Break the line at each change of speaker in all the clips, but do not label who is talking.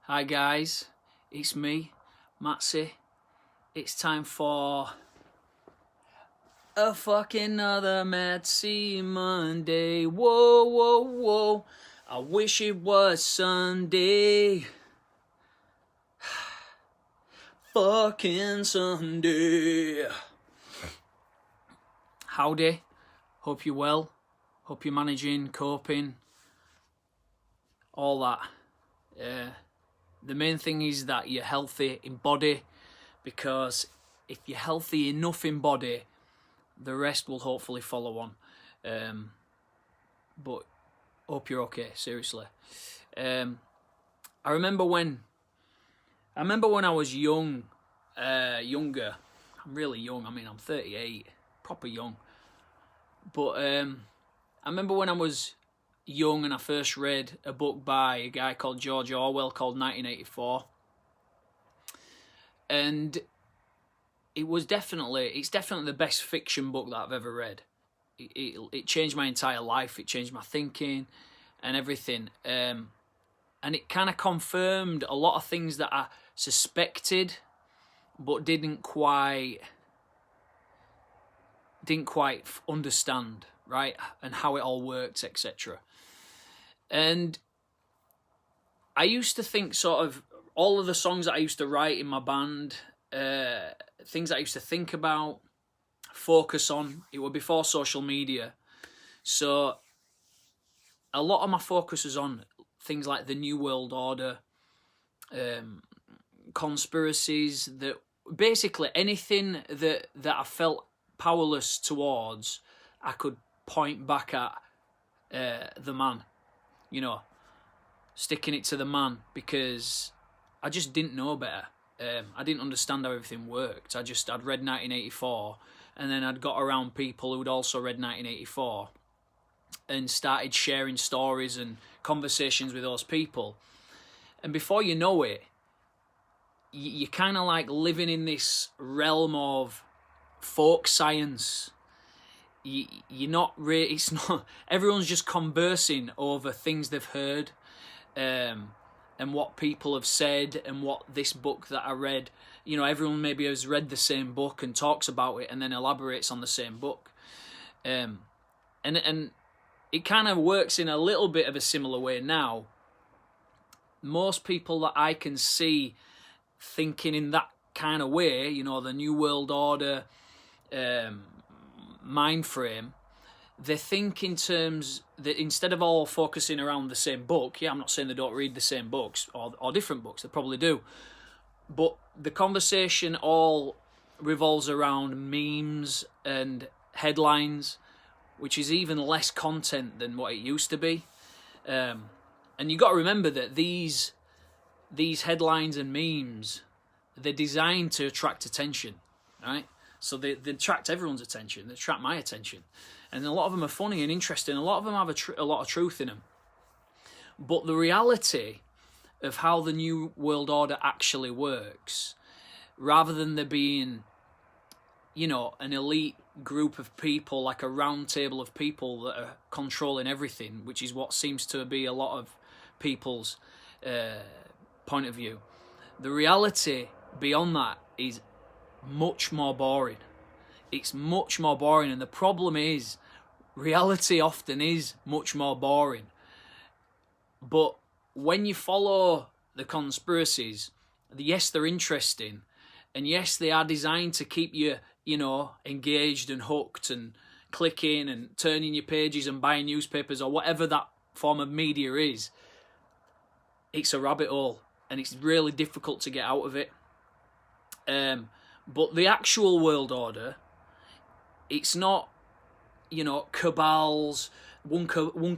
Hi guys, it's me, Matsy. It's time for a fucking another Matsy Monday. Whoa, whoa, whoa. I wish it was Sunday. Fucking Sunday. Howdy. Hope you're well. Hope you're managing, coping, all that. The main thing is that you're healthy in body, because if you're healthy enough in body, the rest will hopefully follow on. But hope you're okay, seriously. I remember when I was younger. I'm really young. I mean, I'm 38, proper young. But I remember when I was young and I first read a book by a guy called George Orwell called 1984, and it's definitely the best fiction book that I've ever read. It changed my entire life. It changed my thinking and everything, and it kind of confirmed a lot of things that I suspected but didn't quite understand, right, and how it all works, etc. And I used to think sort of all of the songs that I used to write in my band, things that I used to think about, focus on, it were before social media. So a lot of my focus was on things like the New World Order, conspiracies, that basically anything that I felt powerless towards, I could point back at the man, sticking it to the man, because I just didn't know better. I didn't understand how everything worked. I'd read 1984, and then I'd got around people who'd also read 1984 and started sharing stories and conversations with those people. And before you know it, you're kind of like living in this realm of folk science. You're not really, it's not, everyone's just conversing over things they've heard, and what people have said, and what this book that I read, everyone maybe has read the same book and talks about it and then elaborates on the same book. And it kind of works in a little bit of a similar way now. Most people that I can see thinking in that kind of way, the New World Order mind frame, they think in terms that instead of all focusing around the same book, I'm not saying they don't read the same books or different books, they probably do, but the conversation all revolves around memes and headlines, which is even less content than what it used to be. And you got to remember that these headlines and memes, they're designed to attract attention, right? So they attract everyone's attention. They attract my attention. And a lot of them are funny and interesting. A lot of them have a lot of truth in them. But the reality of how the New World Order actually works, rather than there being, an elite group of people, like a round table of people that are controlling everything, which is what seems to be a lot of people's point of view. The reality beyond that is much more boring. It's much more boring, and the problem is reality often is much more boring. But when you follow the conspiracies, yes, they're interesting, and yes, they are designed to keep you, engaged and hooked and clicking and turning your pages and buying newspapers or whatever that form of media is. It's a rabbit hole, and it's really difficult to get out of it. But the actual world order, it's not, cabals, one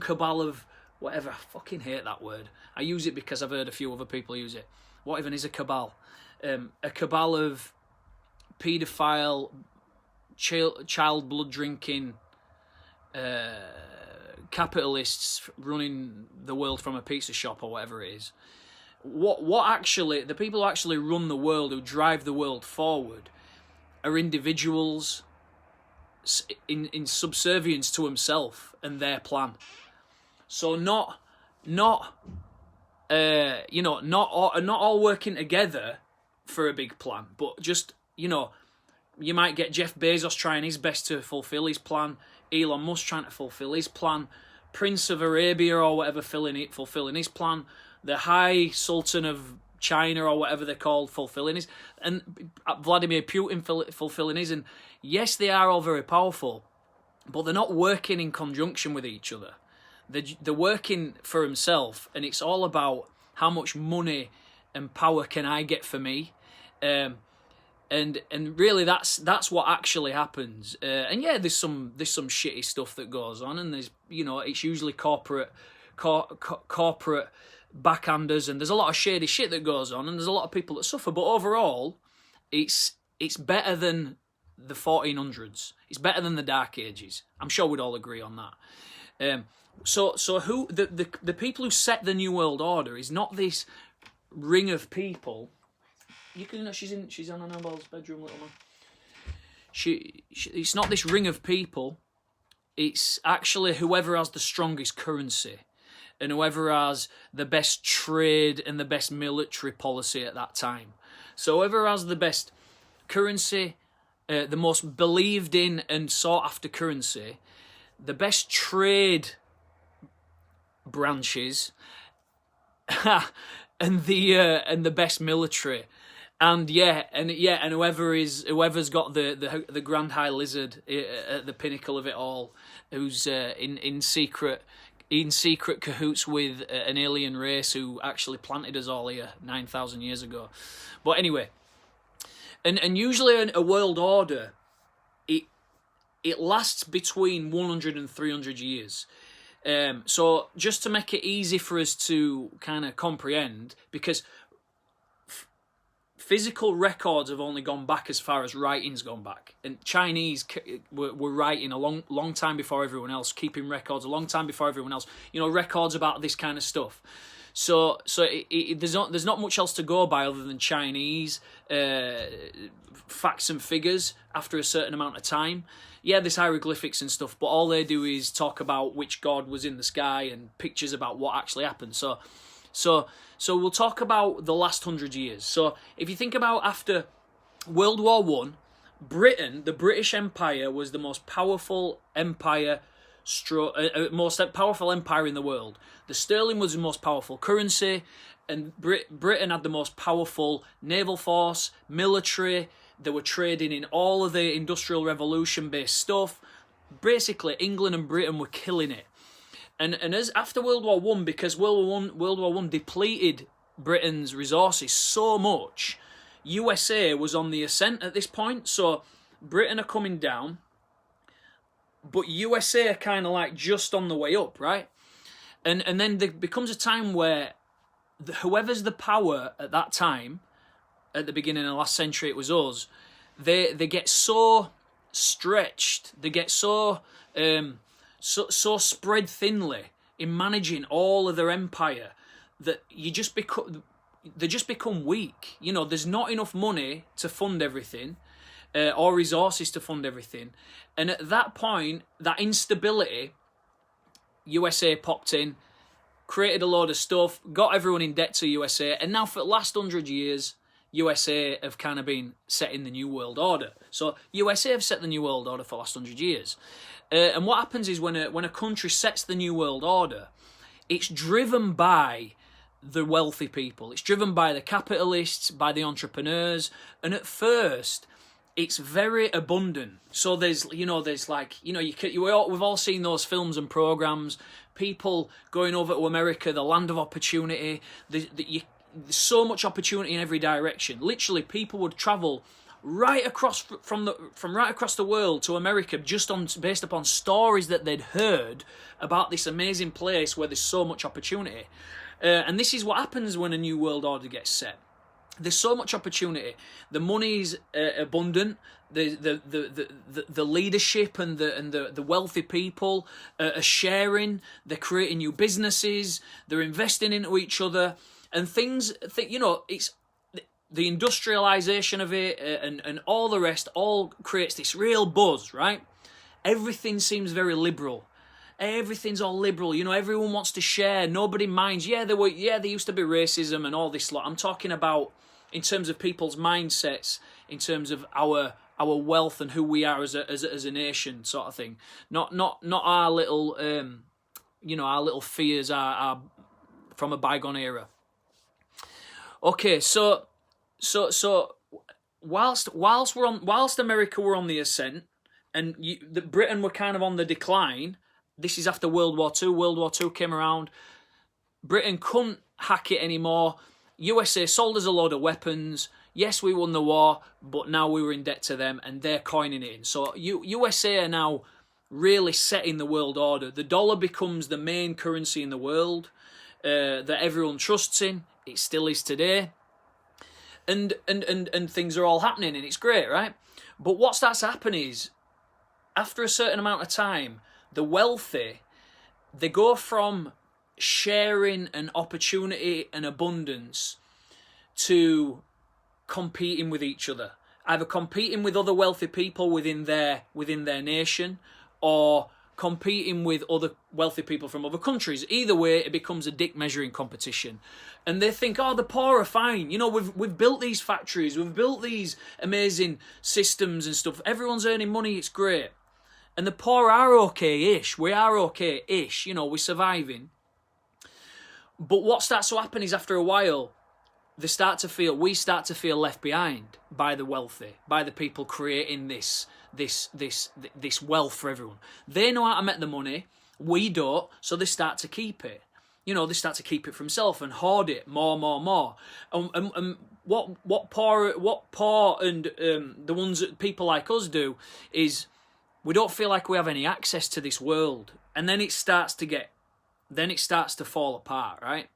cabal of whatever. I fucking hate that word. I use it because I've heard a few other people use it. What even is a cabal? A cabal of paedophile, child blood drinking capitalists running the world from a pizza shop or whatever it is. What actually, the people who actually run the world, who drive the world forward, are individuals in subservience to himself and their plan. So not not all working together for a big plan, but just, you might get Jeff Bezos trying his best to fulfill his plan, Elon Musk trying to fulfill his plan, Prince of Arabia or whatever fulfilling his plan, the High Sultan of China or whatever they're called fulfilling his, and Vladimir Putin fulfilling his. And yes, they are all very powerful, but they're not working in conjunction with each other. They're working for himself, and it's all about how much money and power can I get for me. And really that's what actually happens. And yeah, there's some shitty stuff that goes on, and there's, it's usually corporate backhanders, and there's a lot of shady shit that goes on, and there's a lot of people that suffer. But overall, it's better than the 1400s. It's better than the Dark Ages. I'm sure we'd all agree on that. So who the people who set the New World Order is not this ring of people. You can, she's on Annabelle's bedroom, little man. It's not this ring of people. It's actually whoever has the strongest currency, and whoever has the best trade and the best military policy at that time. So whoever has the best currency, the most believed in and sought after currency, the best trade branches, and the best military, and whoever's got the Grand High Lizard at the pinnacle of it all, who's in secret cahoots with an alien race who actually planted us all here 9,000 years ago. But anyway, and usually a world order, it lasts between 100 and 300 years. So just to make it easy for us to kind of comprehend, because physical records have only gone back as far as writing's gone back, and Chinese were writing a long time before everyone else, keeping records a long time before everyone else. Records about this kind of stuff. So there's not much else to go by other than Chinese facts and figures after a certain amount of time. Yeah, there's hieroglyphics and stuff, but all they do is talk about which god was in the sky and pictures about what actually happened. So we'll talk about the last 100 years. So if you think about after World War One, Britain, the British Empire, was the most powerful empire, most powerful empire in the world. The sterling was the most powerful currency, and Britain had the most powerful naval force, military. They were trading in all of the Industrial Revolution-based stuff. Basically, England and Britain were killing it. And as after World War One, because World War One depleted Britain's resources so much, USA was on the ascent at this point. So Britain are coming down, but USA are kind of like just on the way up, right? And then there becomes a time where whoever's the power at that time, at the beginning of the last century, it was us, they get so stretched, they get so spread thinly in managing all of their empire that they just become weak. There's not enough money to fund everything, or resources to fund everything. And at that point, that instability, USA popped in, created a load of stuff, got everyone in debt to USA, and now for the last 100 years, USA have kind of been setting the New World Order. So USA have set the New World Order for the last 100 years. And what happens is when a country sets the New World Order, it's driven by the wealthy people. It's driven by the capitalists, by the entrepreneurs. And at first, it's very abundant. So we've all seen those films and programs, people going over to America, the land of opportunity. There's so much opportunity in every direction. Literally, people would travel right across from right across the world to America based upon stories that they'd heard about this amazing place where there's so much opportunity. And this is what happens when a new world order gets set. There's so much opportunity. The money's abundant. The leadership and the wealthy people are sharing. They're creating new businesses. They're investing into each other. And it's the industrialization of it and all the rest all creates this real buzz, right? Everything seems very liberal. everything's all liberal. You know, everyone wants to share. Nobody minds. Yeah, there used to be racism and all this lot. I'm talking about in terms of people's mindsets, in terms of our wealth and who we are as a nation, sort of thing. Not our little our little fears are from a bygone era. Okay, so whilst America were on the ascent and Britain were kind of on the decline, this is after World War II. World War II came around. Britain couldn't hack it anymore. USA sold us a load of weapons. Yes, we won the war, but now we were in debt to them, and they're coining it in. So USA are now really setting the world order. The dollar becomes the main currency in the world that everyone trusts in. It still is today. And things are all happening, and it's great, right? But what starts to happen is, after a certain amount of time, the wealthy, they go from sharing an opportunity and abundance to competing with each other, either competing with other wealthy people within their nation, or competing with other wealthy people from other countries. Either way, it becomes a dick measuring competition. And they think, oh, the poor are fine. You know, we've built these factories, we've built these amazing systems and stuff. Everyone's earning money, it's great. And the poor are okay-ish. We are okay-ish. You know, we're surviving. But what starts to happen is, after a while, we start to feel left behind by the wealthy, by the people creating this wealth for everyone. They know how to make the money, we don't, so they start to keep it. You know, they start to keep it for themselves and hoard it more. And what poor and the ones that people like us do is, we don't feel like we have any access to this world, and then it starts to fall apart, right?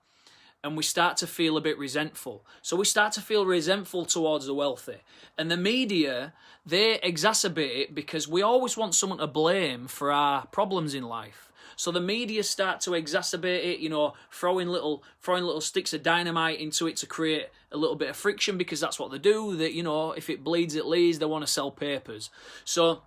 And we start to feel a bit resentful. So we start to feel resentful towards the wealthy. And the media, they exacerbate it because we always want someone to blame for our problems in life. So the media start to exacerbate it, you know, throwing little sticks of dynamite into it to create a little bit of friction, because that's what they do. That, you know, if it bleeds, it leads. They want to sell papers. So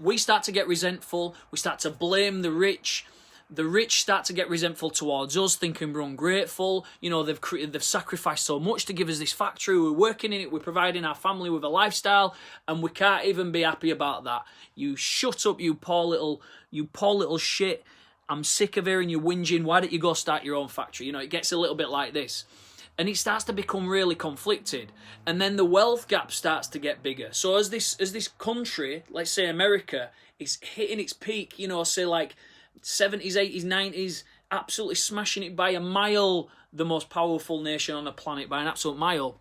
we start to get resentful. We start to blame the rich. The rich start to get resentful towards us, thinking we're ungrateful. You know, they've sacrificed so much to give us this factory. We're working in it. We're providing our family with a lifestyle, and we can't even be happy about that. You shut up, you poor little shit. I'm sick of hearing you whinging. Why don't you go start your own factory? You know, it gets a little bit like this. And it starts to become really conflicted. And then the wealth gap starts to get bigger. So as this country, let's say America, is hitting its peak, you know, say like 70s, 80s, 90s, absolutely smashing it by a mile, the most powerful nation on the planet by an absolute mile,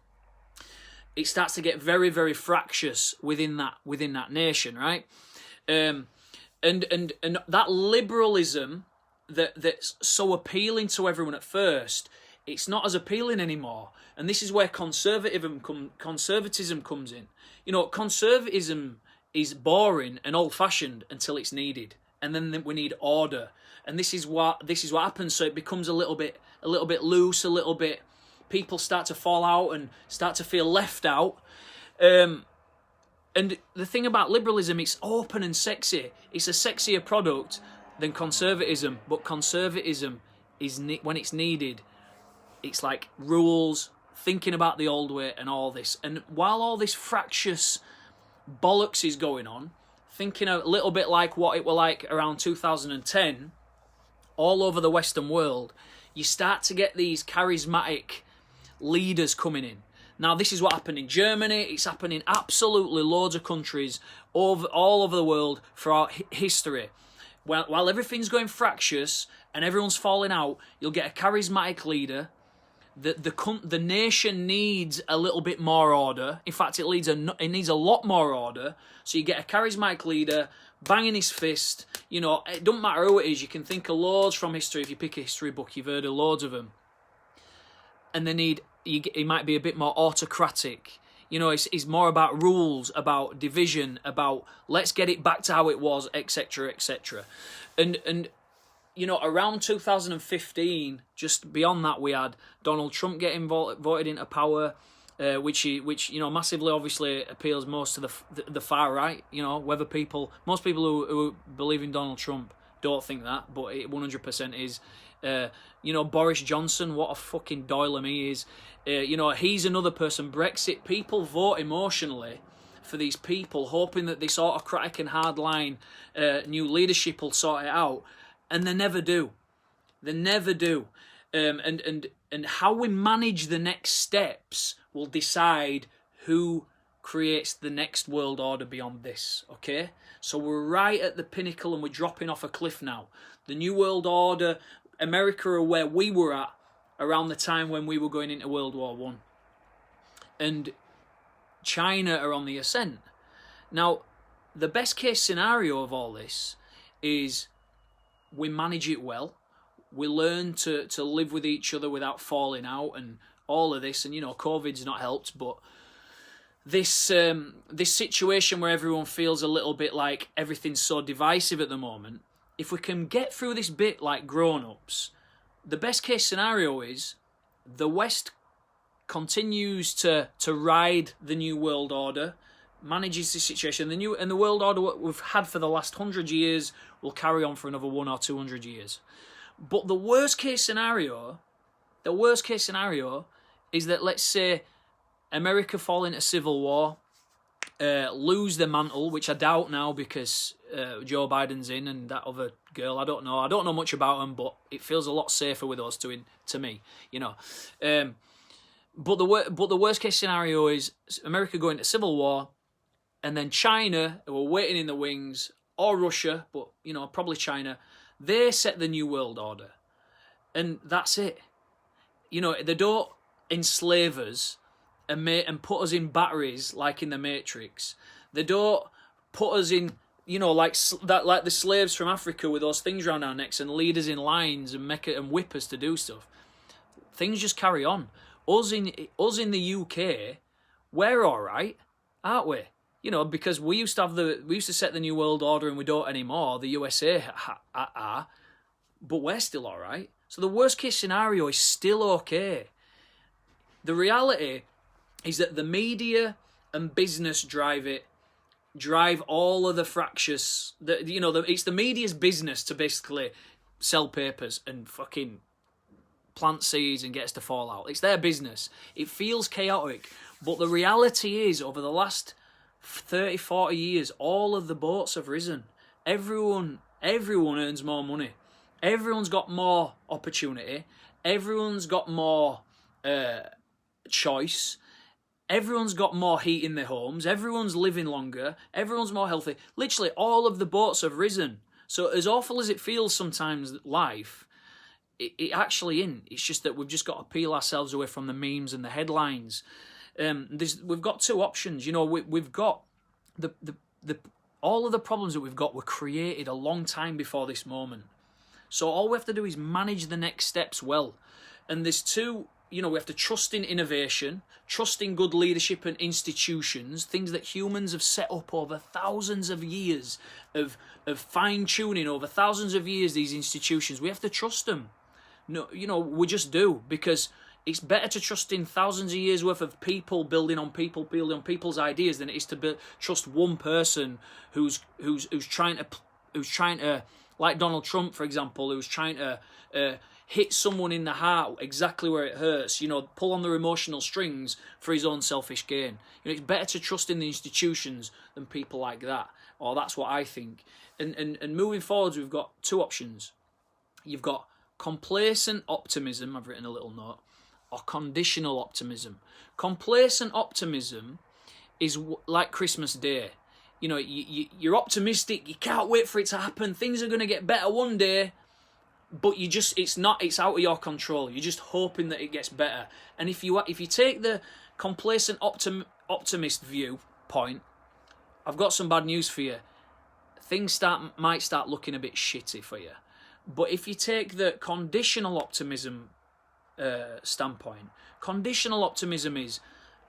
it starts to get very, very fractious within that nation, right? And that liberalism that's so appealing to everyone at first, it's not as appealing anymore. And this is where conservatism comes in. You know, conservatism is boring and old-fashioned until it's needed. And then we need order, and this is what happens. So it becomes a little bit loose, people start to fall out and start to feel left out. And the thing about liberalism, it's open and sexy. It's a sexier product than conservatism, but conservatism is when it's needed. It's like rules, thinking about the old way, and all this. And while all this fractious bollocks is going on, thinking a little bit like what it were like around 2010, all over the Western world, you start to get these charismatic leaders coming in. Now, this is what happened in Germany. It's happened in absolutely loads of countries all over the world throughout history. While everything's going fractious and everyone's falling out, you'll get a charismatic leader. The nation needs a little bit more order. In fact, it needs a lot more order. So you get a charismatic leader banging his fist. You know, it doesn't matter who it is. You can think of loads from history. If you pick a history book, you've heard of loads of them. And he might be a bit more autocratic. You know, it's more about rules, about division, about let's get it back to how it was, etc., etc. And you know, around 2015, just beyond that, we had Donald Trump getting voted into power, which you know massively obviously appeals most to the far right. You know, most people who believe in Donald Trump don't think that, but it 100% is. You know, Boris Johnson, what a fucking doiler he is. You know, he's another person. Brexit, people vote emotionally for these people, hoping that this autocratic and hardline new leadership will sort it out, and they never do. They never do. And how we manage the next steps will decide who creates the next world order beyond this, okay? So we're right at the pinnacle and we're dropping off a cliff now. The new world order, America are where we were at around the time when we were going into World War One. And China are on the ascent. Now, the best case scenario of all this is we manage it well. We learn to live with each other without falling out and all of this. And, you know, COVID's not helped, but this this situation where everyone feels a little bit like everything's so divisive at the moment, if we can get through this bit like grown-ups, the best case scenario is the West continues to ride the new world order, manages the situation. The world order what we've had for the last 100 years will carry on for another 100 or 200 years. But the worst case scenario is that, let's say, America fall into civil war, lose the mantle, which I doubt now because Joe Biden's in and that other girl, I don't know much about them, but it feels a lot safer with those two to me, you know. But the worst case scenario is America going into civil war, and then China, who are waiting in the wings, or Russia, but you know, probably China, they set the new world order, and that's it. You know, they don't enslave us and put us in batteries like in the Matrix. They don't put us in, you know, like the slaves from Africa with those things around our necks and lead us in lines and whip us to do stuff. Things just carry on. Us in the UK, we're all right, aren't we? You know, because we used to set the new world order and we don't anymore. The USA are, but we're still all right. So the worst case scenario is still okay. The reality is that the media and business drive all of the fractious. It's the media's business to basically sell papers and fucking plant seeds and get us to fall out. It's their business. It feels chaotic, but the reality is over the last 30, 40 years, all of the boats have risen. Everyone earns more money. Everyone's got more opportunity. Everyone's got more choice. Everyone's got more heat in their homes. Everyone's living longer. Everyone's more healthy. Literally, all of the boats have risen. So as awful as it feels sometimes, life, it actually isn't. It's just that we've just got to peel ourselves away from the memes and the headlines. We've got two options. You know, we've got the all of the problems that we've got were created a long time before this moment. So all we have to do is manage the next steps well. And there's two, you know, we have to trust in innovation, trust in good leadership and institutions, things that humans have set up over thousands of years of fine-tuning, over thousands of years, these institutions. We have to trust them. No, you know, we just do, because it's better to trust in thousands of years worth of people building on people's ideas than it is to trust one person who's trying to, like Donald Trump, for example, who's trying to hit someone in the heart exactly where it hurts, you know, pull on their emotional strings for his own selfish gain. You know, it's better to trust in the institutions than people like that, or that's what I think. And moving forwards, we've got two options. You've got complacent optimism, I've written a little note, or conditional optimism. Complacent optimism is like Christmas Day. You know, you're optimistic, you can't wait for it to happen, things are going to get better one day, but it's out of your control. You're just hoping that it gets better. And if you take the complacent optimist viewpoint, I've got some bad news for you. Things might start looking a bit shitty for you. But if you take the conditional optimism standpoint, conditional optimism is,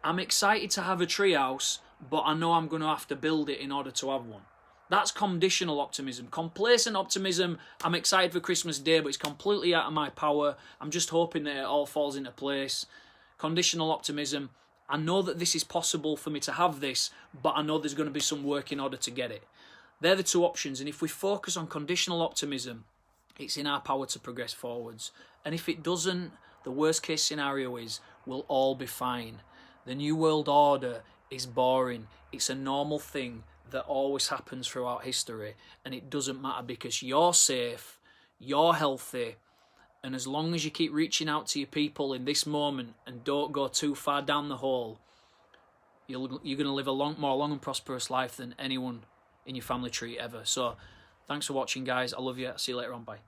I'm excited to have a treehouse, but I know I'm going to have to build it in order to have one. That's conditional optimism. Complacent optimism, I'm excited for Christmas Day, but it's completely out of my power. I'm just hoping that it all falls into place. Conditional optimism, I know that this is possible for me to have this, but I know there's going to be some work in order to get it. They're the two options. And if we focus on conditional optimism, it's in our power to progress forwards. And if it doesn't, the worst case scenario is we'll all be fine. The New World Order is boring. It's a normal thing that always happens throughout history, and it doesn't matter because you're safe, you're healthy, and as long as you keep reaching out to your people in this moment and don't go too far down the hole, you're going to live a more long and prosperous life than anyone in your family tree ever. So thanks for watching, guys. I love you. See you later on. Bye.